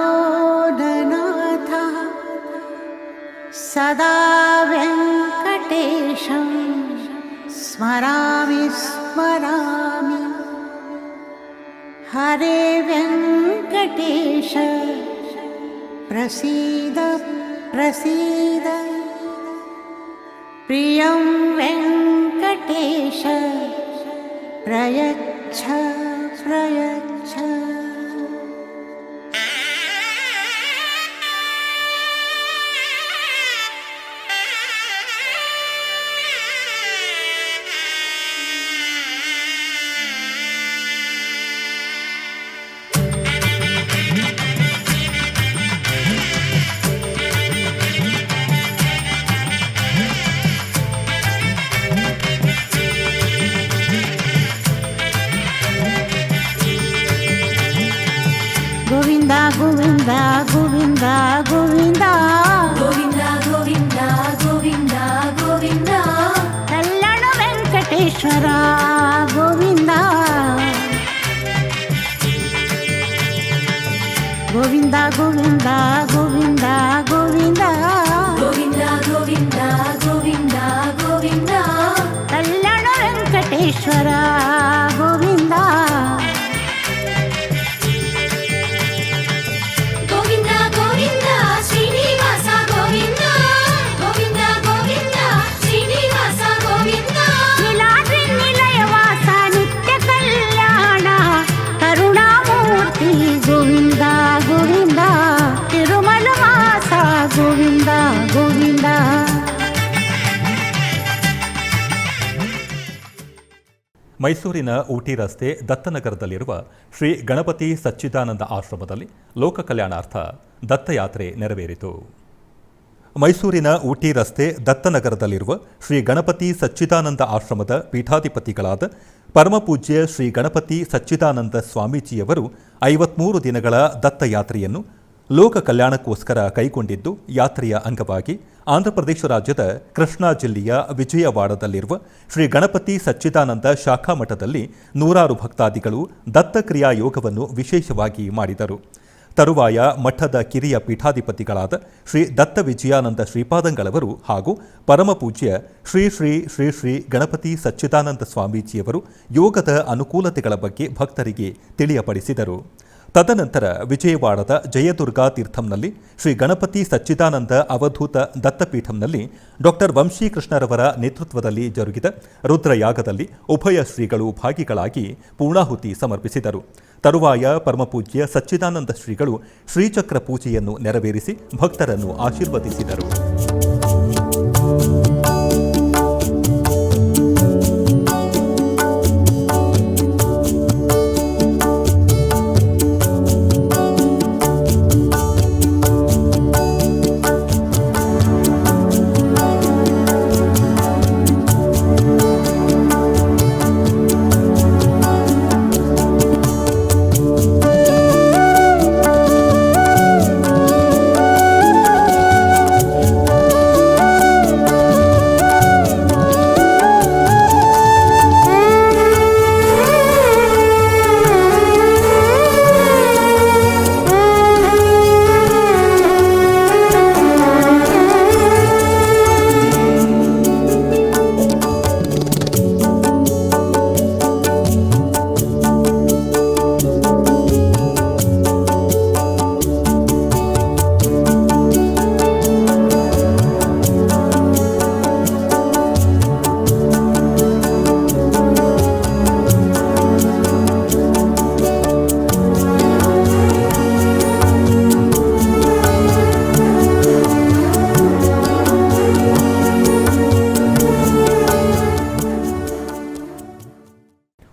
ನನಾಥಃ ಸದಾ ವೆಂಕಟೇಶಂ ಸ್ಮರಾಮಿ ಸ್ಮರಾಮಿ. ಹರೇ ವೆಂಕಟೇಶ ಪ್ರಸೀದ ಪ್ರಸೀದ. प्रियं वेङ्कटेश प्रयच्छ प्रयच्छ। गोविन्द गोविन्द गोविन्द गोविन्द गोविन्द गोविन्द गोविन्द कल्लण वेङ्कटेश्वर गोविन्द गोविन्द गोविन्द गोविन्द गोविन्द गोविन्द गोविन्द गोविन्द गोविन्द कल्लण वेङ्कटेश्वर गोविन्द गोविन्द गोविन्द श्रीनिवास गोविन्द गोविन्द गोविन्द श्रीनिवास गोविन्द नीलाद्रि निलयवास नित्य कल्याण करुणामूर्ति गोविन्द गोविन्द तिरुमलवास गोविन्द गोविन्द। ಮೈಸೂರಿನ ಊಟಿ ರಸ್ತೆ ದತ್ತನಗರದಲ್ಲಿರುವ ಶ್ರೀ ಗಣಪತಿ ಸಚ್ಚಿದಾನಂದ ಆಶ್ರಮದಲ್ಲಿ ಲೋಕ ಕಲ್ಯಾಣಾರ್ಥ ದತ್ತಯಾತ್ರೆ ನೆರವೇರಿತು. ಮೈಸೂರಿನ ಊಟಿ ರಸ್ತೆ ದತ್ತನಗರದಲ್ಲಿರುವ ಶ್ರೀ ಗಣಪತಿ ಸಚ್ಚಿದಾನಂದ ಆಶ್ರಮದ ಪೀಠಾಧಿಪತಿಗಳಾದ ಪರಮಪೂಜ್ಯ ಶ್ರೀ ಗಣಪತಿ ಸಚ್ಚಿದಾನಂದ ಸ್ವಾಮೀಜಿಯವರು 53 ದಿನಗಳ ದತ್ತಯಾತ್ರೆಯನ್ನು ಲೋಕ ಕಲ್ಯಾಣಕ್ಕೋಸ್ಕರ ಕೈಗೊಂಡಿದ್ದು, ಯಾತ್ರೆಯ ಅಂಗವಾಗಿ ಆಂಧ್ರಪ್ರದೇಶ ರಾಜ್ಯದ ಕೃಷ್ಣಾ ಜಿಲ್ಲೆಯ ವಿಜಯವಾಡದಲ್ಲಿರುವ ಶ್ರೀ ಗಣಪತಿ ಸಚ್ಚಿದಾನಂದ ಶಾಖಾ ಮಠದಲ್ಲಿ ನೂರಾರು ಭಕ್ತಾದಿಗಳು ದತ್ತಕ್ರಿಯಾ ಯೋಗವನ್ನು ವಿಶೇಷವಾಗಿ ಮಾಡಿದರು. ತರುವಾಯ ಮಠದ ಕಿರಿಯ ಪೀಠಾಧಿಪತಿಗಳಾದ ಶ್ರೀ ದತ್ತ ವಿಜಯಾನಂದ ಶ್ರೀಪಾದಂಗಳವರು ಹಾಗೂ ಪರಮಪೂಜ್ಯ ಶ್ರೀ ಶ್ರೀ ಶ್ರೀ ಶ್ರೀ ಗಣಪತಿ ಸಚ್ಚಿದಾನಂದ ಸ್ವಾಮೀಜಿಯವರು ಯೋಗದ ಅನುಕೂಲತೆಗಳ ಬಗ್ಗೆ ಭಕ್ತರಿಗೆ ತಿಳಿಯಪಡಿಸಿದರು. ತದನಂತರ ವಿಜಯವಾಡದ ಜಯದುರ್ಗಾ ತೀರ್ಥಂನಲ್ಲಿ ಶ್ರೀ ಗಣಪತಿ ಸಚ್ಚಿದಾನಂದ ಅವಧೂತ ದತ್ತಪೀಠಂನಲ್ಲಿ ಡಾಕ್ಟರ್ ವಂಶೀಕೃಷ್ಣರವರ ನೇತೃತ್ವದಲ್ಲಿ ಜರುಗಿದ ರುದ್ರಯಾಗದಲ್ಲಿ ಉಭಯ ಶ್ರೀಗಳು ಭಾಗಿಗಳಾಗಿ ಪೂರ್ಣಾಹುತಿ ಸಮರ್ಪಿಸಿದರು. ತರುವಾಯ ಪರಮಪೂಜ್ಯ ಸಚ್ಚಿದಾನಂದ ಶ್ರೀಗಳು ಶ್ರೀಚಕ್ರ ಪೂಜೆಯನ್ನು ನೆರವೇರಿಸಿ ಭಕ್ತರನ್ನು ಆಶೀರ್ವದಿಸಿದರು.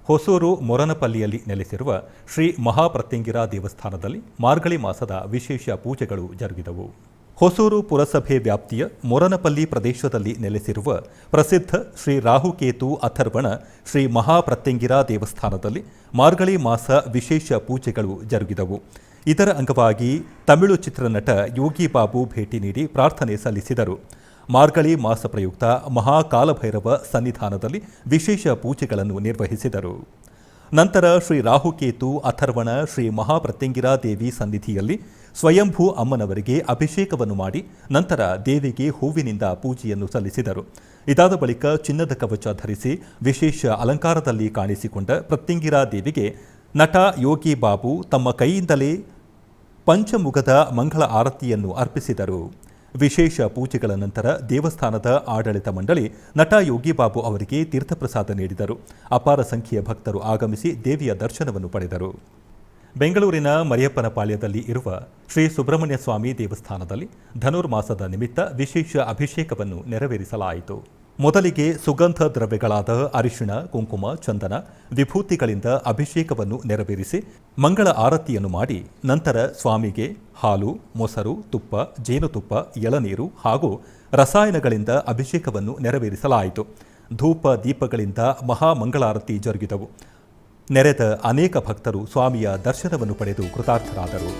ಹೊಸೂರು ಮೊರನಪಲ್ಲಿಯಲ್ಲಿ ನೆಲೆಸಿರುವ ಶ್ರೀ ಮಹಾಪ್ರತ್ಯಂಗಿರ ದೇವಸ್ಥಾನದಲ್ಲಿ ಮಾರ್ಗಳಿ ಮಾಸದ ವಿಶೇಷ ಪೂಜೆಗಳು ಜರುಗಿದವು. ಹೊಸೂರು ಪುರಸಭೆ ವ್ಯಾಪ್ತಿಯ ಮೊರನಪಲ್ಲಿ ಪ್ರದೇಶದಲ್ಲಿ ನೆಲೆಸಿರುವ ಪ್ರಸಿದ್ಧ ಶ್ರೀ ರಾಹುಕೇತು ಅಥರ್ವಣ ಶ್ರೀ ಮಹಾಪ್ರತ್ಯಂಗಿರ ದೇವಸ್ಥಾನದಲ್ಲಿ ಮಾರ್ಗಳಿ ಮಾಸ ವಿಶೇಷ ಪೂಜೆಗಳು ಜರುಗಿದವು. ಇದರ ಅಂಗವಾಗಿ ತಮಿಳು ಚಿತ್ರನಟ ಯೋಗಿ ಬಾಬು ಭೇಟಿ ನೀಡಿ ಪ್ರಾರ್ಥನೆ ಸಲ್ಲಿಸಿದರು. ಮಾರ್ಗಳಿ ಮಾಸ ಪ್ರಯುಕ್ತ ಮಹಾಕಾಲಭೈರವ ಸನ್ನಿಧಾನದಲ್ಲಿ ವಿಶೇಷ ಪೂಜೆಗಳನ್ನು ನಿರ್ವಹಿಸಿದರು. ನಂತರ ಶ್ರೀ ರಾಹುಕೇತು ಅಥರ್ವಣ ಶ್ರೀ ಮಹಾಪ್ರತ್ಯಂಗಿರ ದೇವಿ ಸನ್ನಿಧಿಯಲ್ಲಿ ಸ್ವಯಂಭೂ ಅಮ್ಮನವರಿಗೆ ಅಭಿಷೇಕವನ್ನು ಮಾಡಿ ನಂತರ ದೇವಿಗೆ ಹೂವಿನಿಂದ ಪೂಜೆಯನ್ನು ಸಲ್ಲಿಸಿದರು. ಇದಾದ ಬಳಿಕ ಚಿನ್ನದ ಕವಚ ಧರಿಸಿ ವಿಶೇಷ ಅಲಂಕಾರದಲ್ಲಿ ಕಾಣಿಸಿಕೊಂಡ ಪ್ರತ್ಯಂಗಿರ ದೇವಿಗೆ ನಟ ಯೋಗಿ ಬಾಬು ತಮ್ಮ ಕೈಯಿಂದಲೇ ಪಂಚಮುಖದ ಮಂಗಳ ಆರತಿಯನ್ನು ಅರ್ಪಿಸಿದರು. ವಿಶೇಷ ಪೂಜೆಗಳ ನಂತರ ದೇವಸ್ಥಾನದ ಆಡಳಿತ ಮಂಡಳಿ ನಟ ಯೋಗಿಬಾಬು ಅವರಿಗೆ ತೀರ್ಥಪ್ರಸಾದ ನೀಡಿದರು. ಅಪಾರ ಸಂಖ್ಯೆಯ ಭಕ್ತರು ಆಗಮಿಸಿ ದೇವಿಯ ದರ್ಶನವನ್ನು ಪಡೆದರು. ಬೆಂಗಳೂರಿನ ಮರಿಯಪ್ಪನಪಾಳ್ಯದಲ್ಲಿ ಇರುವ ಶ್ರೀ ಸುಬ್ರಹ್ಮಣ್ಯ ಸ್ವಾಮಿ ದೇವಸ್ಥಾನದಲ್ಲಿ ಧನುರ್ಮಾಸದ ನಿಮಿತ್ತ ವಿಶೇಷ ಅಭಿಷೇಕವನ್ನು ನೆರವೇರಿಸಲಾಯಿತು. ಮೊದಲಿಗೆ ಸುಗಂಧ ದ್ರವ್ಯಗಳಾದ ಅರಿಶಿಣ, ಕುಂಕುಮ, ಚಂದನ, ವಿಭೂತಿಗಳಿಂದ ಅಭಿಷೇಕವನ್ನು ನೆರವೇರಿಸಿ ಮಂಗಳ ಆರತಿಯನ್ನು ಮಾಡಿ ನಂತರ ಸ್ವಾಮಿಗೆ ಹಾಲು, ಮೊಸರು, ತುಪ್ಪ, ಜೇನುತುಪ್ಪ, ಎಳನೀರು ಹಾಗೂ ರಸಾಯನಗಳಿಂದ ಅಭಿಷೇಕವನ್ನು ನೆರವೇರಿಸಲಾಯಿತು. ಧೂಪ ದೀಪಗಳಿಂದ ಮಹಾಮಂಗಳಾರತಿ ಜರುಗಿದವು. ನೆರೆದ ಅನೇಕ ಭಕ್ತರು ಸ್ವಾಮಿಯ ದರ್ಶನವನ್ನು ಪಡೆದು ಕೃತಾರ್ಥರಾದರು.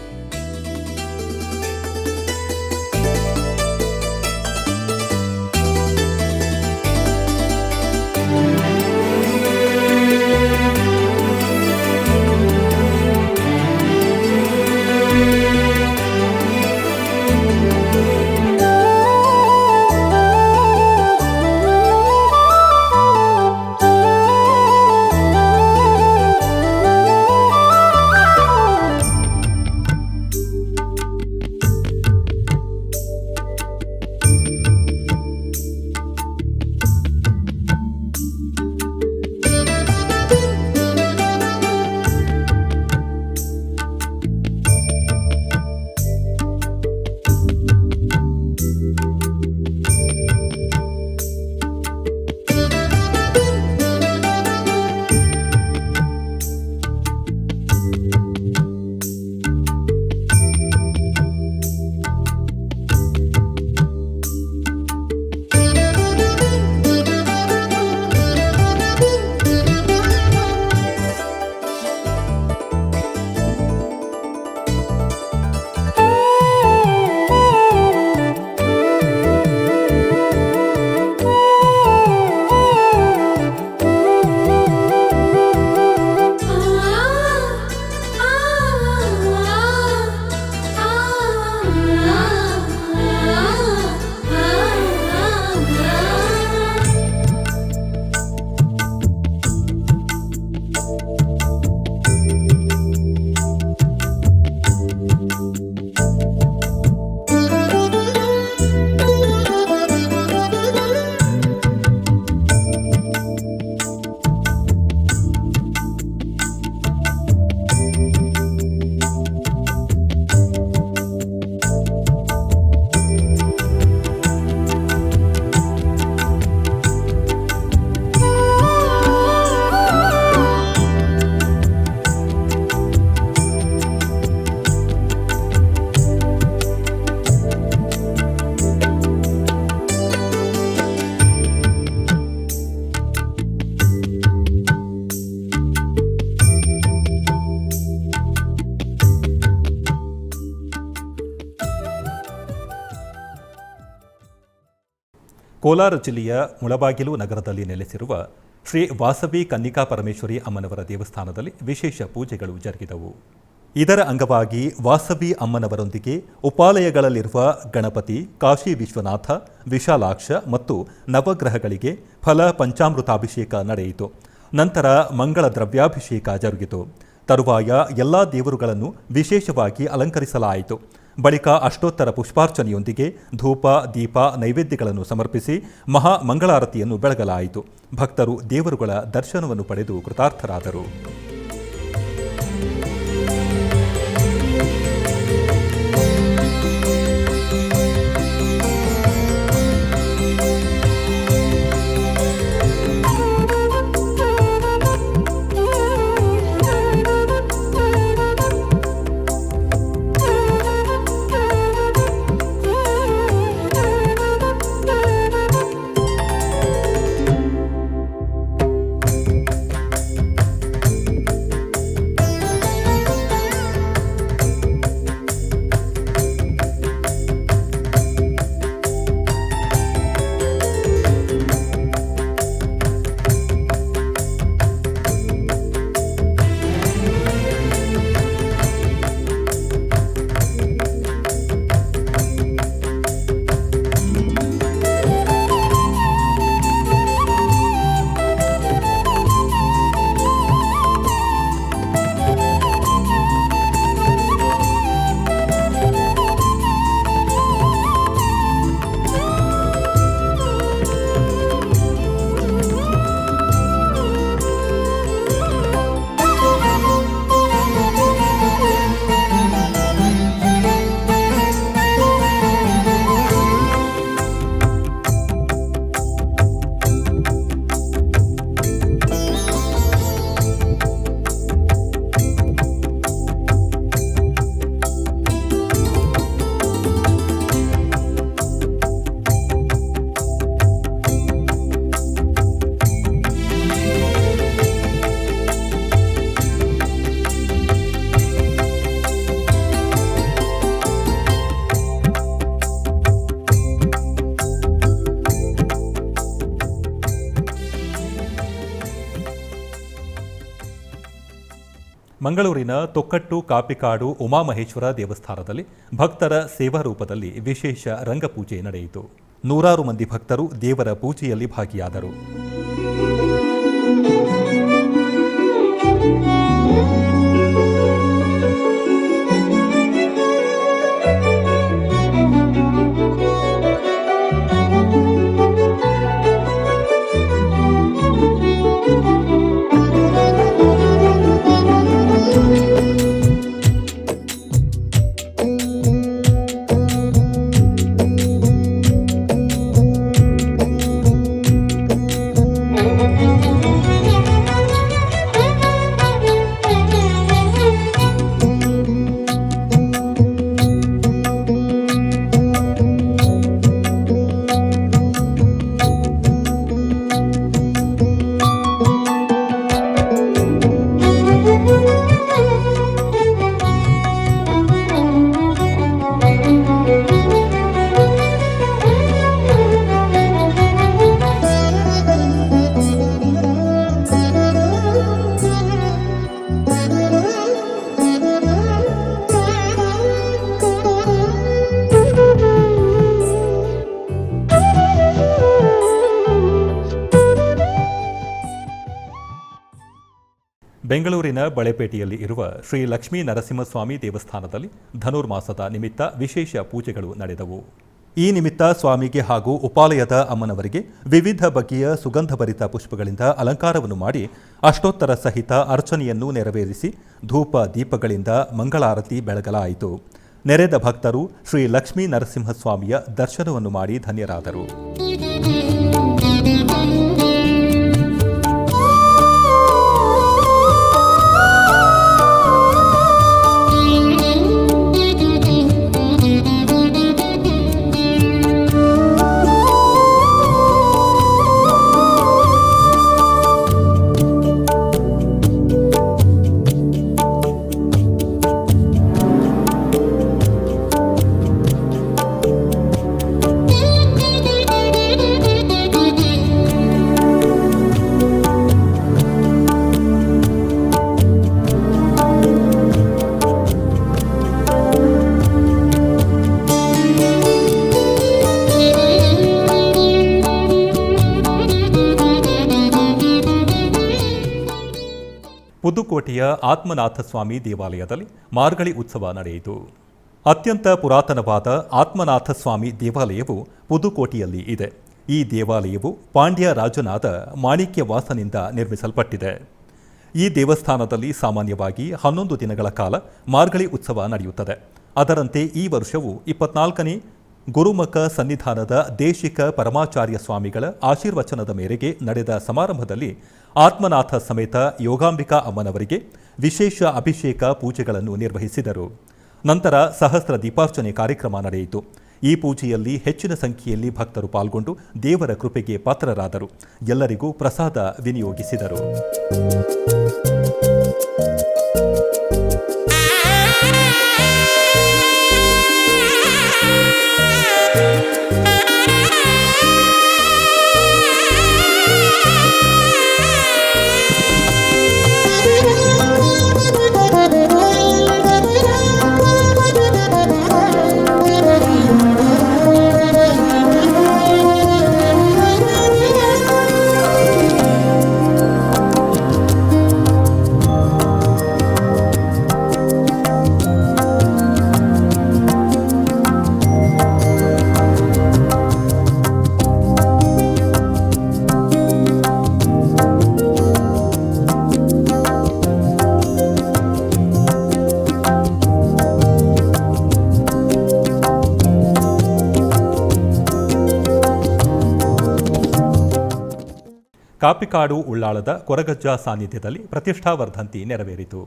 ಕೋಲಾರ ಜಿಲ್ಲೆಯ ಮುಳಬಾಗಿಲು ನಗರದಲ್ಲಿ ನೆಲೆಸಿರುವ ಶ್ರೀ ವಾಸವಿ ಕನ್ನಿಕಾ ಪರಮೇಶ್ವರಿ ಅಮ್ಮನವರ ದೇವಸ್ಥಾನದಲ್ಲಿ ವಿಶೇಷ ಪೂಜೆಗಳು ಜರುಗಿದವು. ಇದರ ಅಂಗವಾಗಿ ವಾಸವಿ ಅಮ್ಮನವರೊಂದಿಗೆ ಉಪಾಲಯಗಳಲ್ಲಿರುವ ಗಣಪತಿ, ಕಾಶಿ ವಿಶ್ವನಾಥ, ವಿಶಾಲಾಕ್ಷ ಮತ್ತು ನವಗ್ರಹಗಳಿಗೆ ಫಲ ಪಂಚಾಮೃತಾಭಿಷೇಕ ನಡೆಯಿತು. ನಂತರ ಮಂಗಳ ದ್ರವ್ಯಾಭಿಷೇಕ ಜರುಗಿತು. ತರುವಾಯ ಎಲ್ಲ ದೇವರುಗಳನ್ನು ವಿಶೇಷವಾಗಿ ಅಲಂಕರಿಸಲಾಯಿತು. ಬಳಿಕ ಅಷ್ಟೋತ್ತರ ಪುಷ್ಪಾರ್ಚನೆಯೊಂದಿಗೆ ಧೂಪ, ದೀಪ, ನೈವೇದ್ಯಗಳನ್ನು ಸಮರ್ಪಿಸಿ ಮಹಾ ಮಂಗಳಾರತಿಯನ್ನು ಬೆಳಗಲಾಯಿತು. ಭಕ್ತರು ದೇವರುಗಳ ದರ್ಶನವನ್ನು ಪಡೆದು ಕೃತಾರ್ಥರಾದರು. ಮಂಗಳೂರಿನ ತೊಕ್ಕಟ್ಟು ಕಾಪಿಕಾಡು ಉಮಾಮಹೇಶ್ವರ ದೇವಸ್ಥಾನದಲ್ಲಿ ಭಕ್ತರ ಸೇವಾ ರೂಪದಲ್ಲಿ ವಿಶೇಷ ರಂಗಪೂಜೆ ನಡೆಯಿತು. ನೂರಾರು ಮಂದಿ ಭಕ್ತರು ದೇವರ ಪೂಜೆಯಲ್ಲಿ ಭಾಗಿಯಾದರು. ಬೆಂಗಳೂರಿನ ಬಳೆಪೇಟೆಯಲ್ಲಿ ಇರುವ ಶ್ರೀ ಲಕ್ಷ್ಮೀ ನರಸಿಂಹಸ್ವಾಮಿ ದೇವಸ್ಥಾನದಲ್ಲಿ ಧನುರ್ಮಾಸದ ನಿಮಿತ್ತ ವಿಶೇಷ ಪೂಜೆಗಳು ನಡೆದವು. ಈ ನಿಮಿತ್ತ ಸ್ವಾಮಿಗೆ ಹಾಗೂ ಉಪಾಲಯದ ಅಮ್ಮನವರಿಗೆ ವಿವಿಧ ಬಗೆಯ ಸುಗಂಧಭರಿತ ಪುಷ್ಪಗಳಿಂದ ಅಲಂಕಾರವನ್ನು ಮಾಡಿ ಅಷ್ಟೋತ್ತರ ಸಹಿತ ಅರ್ಚನೆಯನ್ನು ನೆರವೇರಿಸಿ ಧೂಪ ದೀಪಗಳಿಂದ ಮಂಗಳಾರತಿ ಬೆಳಗಲಾಯಿತು. ನೆರೆದ ಭಕ್ತರು ಶ್ರೀ ಲಕ್ಷ್ಮೀ ನರಸಿಂಹಸ್ವಾಮಿಯ ದರ್ಶನವನ್ನು ಮಾಡಿ ಧನ್ಯರಾದರು. ಪುದುಕೋಟೆಯ ಆತ್ಮನಾಥಸ್ವಾಮಿ ದೇವಾಲಯದಲ್ಲಿ ಮಾರ್ಗಳಿ ಉತ್ಸವ ನಡೆಯಿತು. ಅತ್ಯಂತ ಪುರಾತನವಾದ ಆತ್ಮನಾಥಸ್ವಾಮಿ ದೇವಾಲಯವು ಪುದುಕೋಟೆಯಲ್ಲಿ ಇದೆ. ಈ ದೇವಾಲಯವು ಪಾಂಡ್ಯ ರಾಜನಾದ ಮಾಣಿಕ್ಯವಾಸನಿಂದ ನಿರ್ಮಿಸಲ್ಪಟ್ಟಿದೆ. ಈ ದೇವಸ್ಥಾನದಲ್ಲಿ ಸಾಮಾನ್ಯವಾಗಿ 11 ದಿನಗಳ ಕಾಲ ಮಾರ್ಗಳಿ ಉತ್ಸವ ನಡೆಯುತ್ತದೆ. ಅದರಂತೆ ಈ ವರ್ಷವೂ 24ನೇ ಗುರುಮುಖ ಸನ್ನಿಧಾನದ ದೇಶಿಕ ಪರಮಾಚಾರ್ಯ ಸ್ವಾಮಿಗಳ ಆಶೀರ್ವಚನದ ಮೇರೆಗೆ ನಡೆದ ಸಮಾರಂಭದಲ್ಲಿ ಆತ್ಮನಾಥ ಸಮೇತ ಯೋಗಾಂಬಿಕಾ ಅಮ್ಮನವರಿಗೆ ವಿಶೇಷ ಅಭಿಷೇಕ ಪೂಜೆಗಳನ್ನು ನಿರ್ವಹಿಸಿದರು. ನಂತರ ಸಹಸ್ರ ದೀಪಾರ್ಚನೆ ಕಾರ್ಯಕ್ರಮ ನಡೆಯಿತು. ಈ ಪೂಜೆಯಲ್ಲಿ ಹೆಚ್ಚಿನ ಸಂಖ್ಯೆಯಲ್ಲಿ ಭಕ್ತರು ಪಾಲ್ಗೊಂಡು ದೇವರ ಕೃಪೆಗೆ ಪಾತ್ರರಾದರು. ಎಲ್ಲರಿಗೂ ಪ್ರಸಾದ ವಿನಿಯೋಗಿಸಿದರು. ಕಾಪಿಕಾಡು ಉಳ್ಳಾಳದ ಕೊರಗಜ್ಜ ಸಾನ್ನಿಧ್ಯದಲ್ಲಿ ಪ್ರತಿಷ್ಠಾವರ್ಧಂತಿ ನೆರವೇರಿತು.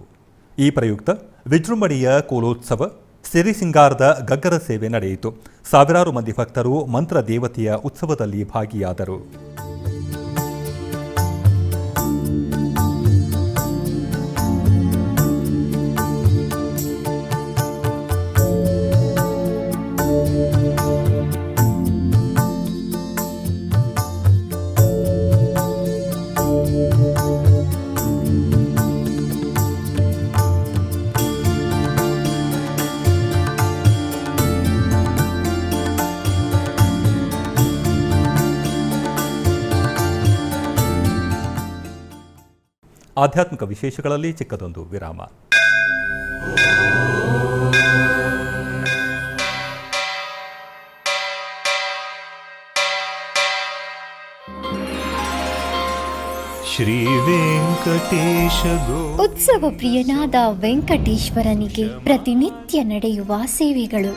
ಈ ಪ್ರಯುಕ್ತ ವಿಜೃಂಭಣೆಯ ಕೋಲೋತ್ಸವ, ಸಿರಿಸಿಂಗಾರದ ಗಗ್ಗರ ಸೇವೆ ನಡೆಯಿತು. ಸಾವಿರಾರು ಮಂದಿ ಭಕ್ತರು ಮಂತ್ರ ದೇವತೆಯ ಉತ್ಸವದಲ್ಲಿ ಭಾಗಿಯಾದರು. ಆಧ್ಯಾತ್ಮಿಕ ವಿಶೇಷಗಳಲ್ಲಿ ಚಿಕ್ಕದೊಂದು ವಿರಾಮ. ಶ್ರೀ ವೆಂಕಟೇಶ ಉತ್ಸವ ಪ್ರಿಯನಾದ ವೆಂಕಟೇಶ್ವರನಿಗೆ ಪ್ರತಿನಿತ್ಯ ನಡೆಯುವ ಸೇವೆಗಳು.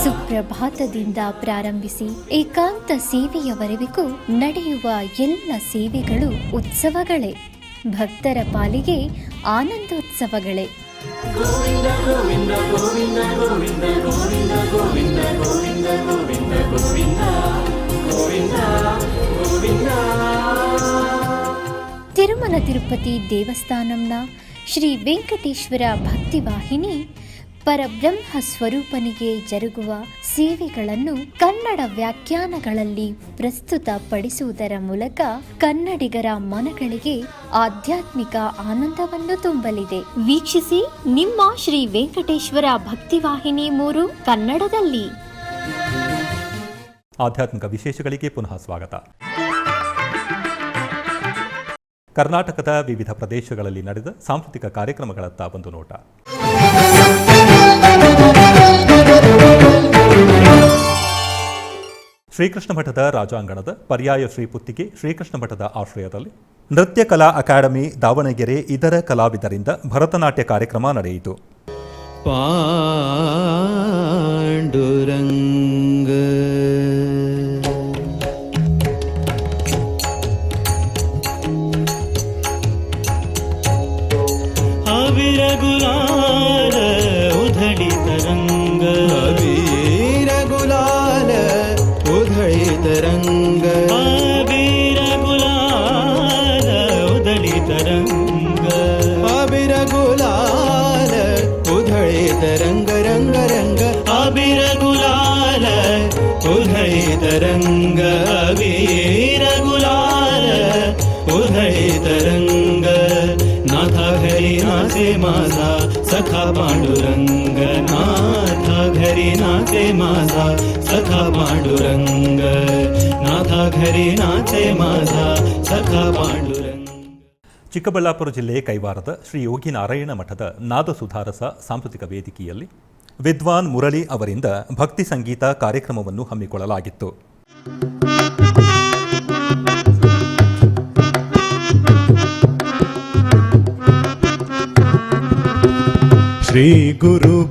ಸುಪ್ರಭಾತದಿಂದ ಪ್ರಾರಂಭಿಸಿ ಏಕಾಂತ ಸೇವೆಯವರೆಗೂ ನಡೆಯುವ ಎಲ್ಲ ಸೇವೆಗಳು ಉತ್ಸವಗಳೇ. ಭಕ್ತರ ಪಾಲಿಗೆ ಆನಂದೋತ್ಸವಗಳೇ. ತಿರುಮಲ ತಿರುಪತಿ ದೇವಸ್ಥಾನಂನ ಶ್ರೀ ವೆಂಕಟೇಶ್ವರ ಭಕ್ತಿವಾಹಿನಿ ಪರಬ್ರಹ್ಮ ಸ್ವರೂಪನಿಗೆ ಜರುಗುವ ಸೇವೆಗಳನ್ನು ಕನ್ನಡ ವ್ಯಾಖ್ಯಾನಗಳಲ್ಲಿ ಪ್ರಸ್ತುತಪಡಿಸುವುದರ ಮೂಲಕ ಕನ್ನಡಿಗರ ಮನಗಳಿಗೆ ಆಧ್ಯಾತ್ಮಿಕ ಆನಂದವನ್ನು ತುಂಬಲಿದೆ. ವೀಕ್ಷಿಸಿ ನಿಮ್ಮ ಶ್ರೀ ವೆಂಕಟೇಶ್ವರ ಭಕ್ತಿವಾಹಿನಿ 3 ಕನ್ನಡದಲ್ಲಿ. ಆಧ್ಯಾತ್ಮಿಕ ವಿಶೇಷಗಳಿಗೆ ಪುನಃ ಸ್ವಾಗತ. ಕರ್ನಾಟಕದ ವಿವಿಧ ಪ್ರದೇಶಗಳಲ್ಲಿ ನಡೆದ ಸಾಂಸ್ಕೃತಿಕ ಕಾರ್ಯಕ್ರಮಗಳತ್ತ ಒಂದು ನೋಟ. ಶ್ರೀಕೃಷ್ಣ ಮಠದ ರಾಜಾಂಗಣದ ಪರ್ಯಾಯ ಶ್ರೀಪುತ್ತಿಗೆ ಶ್ರೀಕೃಷ್ಣ ಮಠದ ಆಶ್ರಯದಲ್ಲಿ ನೃತ್ಯ ಕಲಾ ಅಕಾಡೆಮಿ ದಾವಣಗೆರೆ ಇದರ ಕಲಾವಿದರಿಂದ ಭರತನಾಟ್ಯ ಕಾರ್ಯಕ್ರಮ ನಡೆಯಿತು. ಪಾಂಡುರಂಗ ಅವಿರ ಗುಲಾಲ ಉಧಳಿ ತರಂಗ, ಅವಿರ ಗುಲಾಲ ಉಧಳಿ ತರಂಗ, ಅವಿರ ಗುಲಾಲ ಉಧಳಿ ತರಂಗ, ಅವಿರ ಗುಲಾಲ ಉಧಳಿ ತರಂಗ ರಂಗ ರಂಗ, ಅವಿರ ಗುಲಾಲ ಉಧಳಿ ತರಂಗ, ಅವಿರ ಗುಲಾಲ ಉಧಳಿ ತರಂಗ. नाथ घरी नाचे माझा सखा पांडुरंग, नाथ घरी नाचे माझा सखा पांडुरंग, नाथ घरी नाचे माझा सखा पांडुरंग. ಚಿಕ್ಕಬಳ್ಳಾಪುರ ಜಿಲ್ಲೆ ಕೈವಾರದ ಶ್ರೀ ಯೋಗಿ ನಾರಾಯಣ ಮಠದ ನಾದ ಸುಧಾರಸ ಸಾಂಸ್ಕೃತಿಕ ವೇದಿಕೆಯಲ್ಲಿ ವಿದ್ವಾನ್ ಮುರಳಿ ಅವರಿಂದ ಭಕ್ತಿ ಸಂಗೀತ ಕಾರ್ಯಕ್ರಮವನ್ನು ಹಮ್ಮಿಕೊಳ್ಳಲಾಗಿತ್ತು. శ్రీ గురుపాదంబులు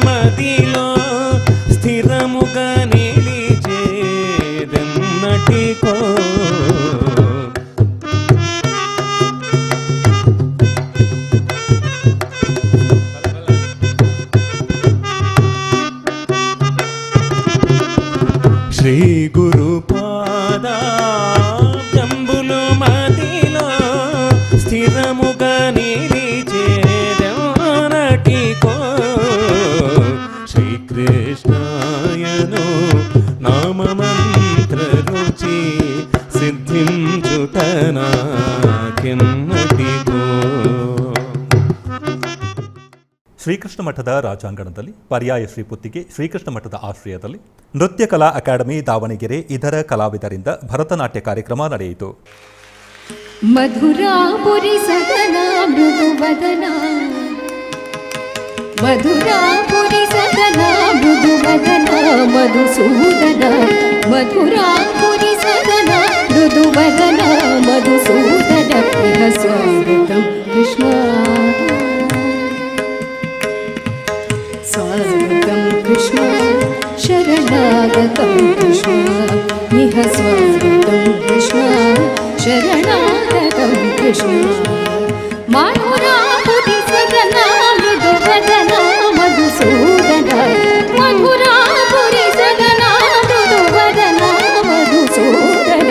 మదిలో స్థిరముగా నిలిచేదన్నటికో, శ్రీ గురుపాదంబులు మదిలో స్థిరముగా నిలిచేదన్నటికో, శ్రీకృష్ణాయను నామమంత్ర రుచి ಸಿದ್ಧಿಂಚುಟನಾಕೆನ್ನಟಿಗೋ. ಶ್ರೀಕೃಷ್ಣ ಮಠದ ರಾಜಾಂಗಣದಲ್ಲಿ ಪರ್ಯಾಯ ಶ್ರೀಪುತ್ತಿಗೆ ಶ್ರೀಕೃಷ್ಣ ಮಠದ ಆಶ್ರಯದಲ್ಲಿ ನೃತ್ಯ ಕಲಾ ಅಕಾಡೆಮಿ ದಾವಣಗೆರೆ ಇದರ ಕಲಾವಿದರಿಂದ ಭರತನಾಟ್ಯ ಕಾರ್ಯಕ್ರಮ ನಡೆಯಿತು. ಮಧುರಾಪುರಿ ಸದನ ಮೃದುವದನ, ಮಧುರಾಪುರಿ ಸದನ ಮೃದುವದನ ಮಧುಸೂದನ, ಮಧುರಾಪುರಿ ಸದನ ಮೃದುವದನ ಮಧುಸೂದನ. ಪ್ರಿಯ ಸ್ವಾಗತಂ ಕೃಷ್ಣ, ಸ್ವಾಗತಂ ಕೃಷ್ಣ, ಶರಣಾಗತಂ ಕೃಷ್ಣ, ಇಹ ಸ್ವಾಗತಂ ಕೃಷ್ಣ, ಶರಣಾಗತಂ ಕೃಷ್ಣ. ಮಧುರಾಪುರಿ ಸದನ ಮೃದುವದನ ಮಧುಸೂದನ, ಮಧುರಾಪುರಿ ಸದನ ಮೃದುವದನ ಮಧುಸೂದನ.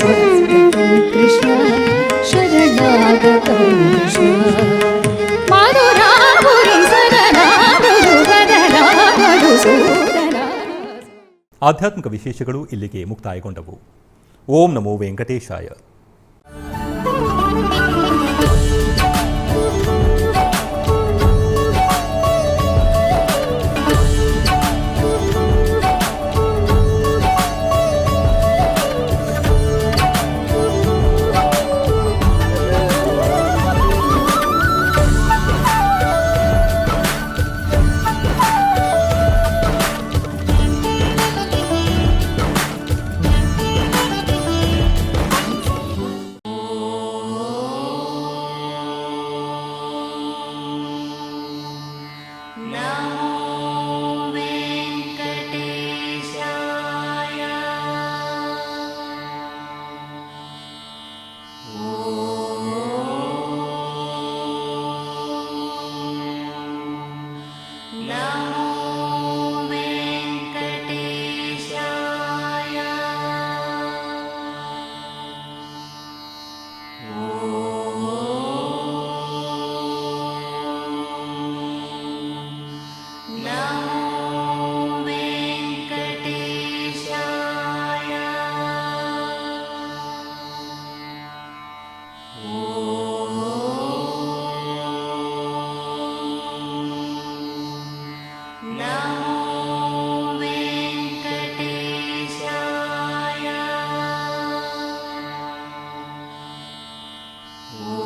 ಸ್ವಾಗತಂ ಕೃಷ್ಣ, ಶರಣಾಗತಂ ಕೃಷ್ಣ. ಮಧುರಾಪುರಿ ಸದನ ಮೃದುವದನ ಮಧುಸೂದನ. ಆಧ್ಯಾತ್ಮಿಕ ವಿಶೇಷಗಳು ಇಲ್ಲಿಗೆ ಮುಕ್ತಾಯಗೊಂಡವು. ಓಂ ನಮೋ ವೆಂಕಟೇಶಾಯ. ఓం